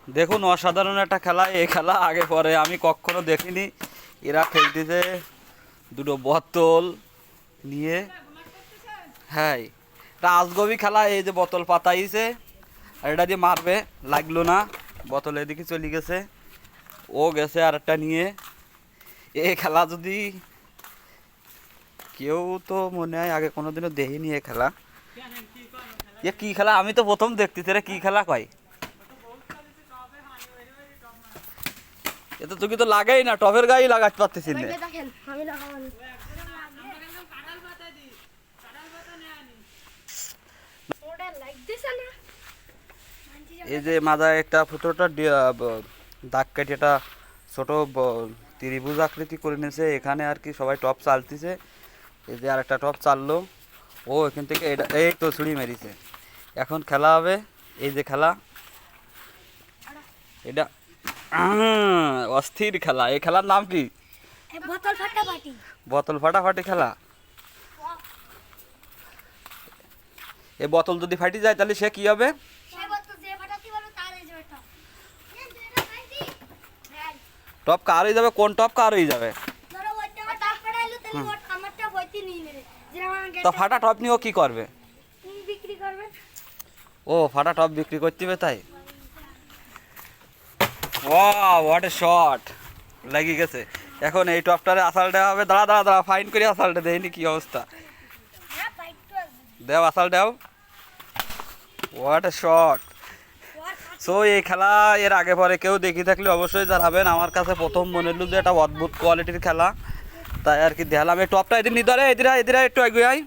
দেখুন অসাধারণ একটা খেলা। এই খেলা আগে পরে আমি কখনো দেখিনি। এরা খেলতেছে দুটো বোতল নিয়ে। হ্যাঁ, এটা আজগবি খেলা। এই যে বোতল পাতাইছে আর এটা দিয়ে মারবে, লাগলো না, বোতল এদিকে চলে গেছে, ও গেছে আর একটা নিয়ে। এই খেলা যদি কেউ, তো মনে হয় আগে কোনোদিনও দেখিনি এ খেলা। এ কি খেলা আমি তো প্রথম দেখতেছি। রে কি খেলা কয়? এ তো তুই তো লাগাই না, টপের গায়ে লাগাতে পারতেছিস না। এই যে মাথায় একটা ফুটোটা দাগ কেটে একটা ছোট ত্রিভুজ আকৃতি করে নিয়েছে এখানে আর কি। সবাই টপ চালতেছে। এই যে আর একটা টপ চাললো, ও এখান থেকে এটা এই তো ছুরি মেরেছে। এখন খেলা হবে। এই যে খেলা, এটা অস্থির খেলা। এই খেলার নাম কি? বোতল ফাটাফাটি খেলা। এই বোতল যদি ফাটি যায় তাহলে সে কি হবে? টপ কার হয়ে যাবে? কোন টপ কার হয়ে যাবে? তো ফাটা টপ নিয়ে ও কি করবে? ও ফাটা টপ বিক্রি করতে হবে, তাই? Wow, what a shot! লেগে গেছে। এখন এই টপটারে আসাল দেওয়া হবে। দাঁড়া দাঁড়া দাঁড়া, ফাইন করে আসালটা দেয়নি, কি অবস্থা? দেও আসাল দেও। What a shot! সো এই খেলা এর আগে পরে কেউ দেখি থাকলে অবশ্যই জানাবেন। আমার কাছে প্রথম মনে হলো যে এটা অদ্ভুত কোয়ালিটির খেলা, তাই আর কি দেখালাম। এই টপটা এদিন নিতে, এদিরা এদিরা একটু এগিয়ে আয়।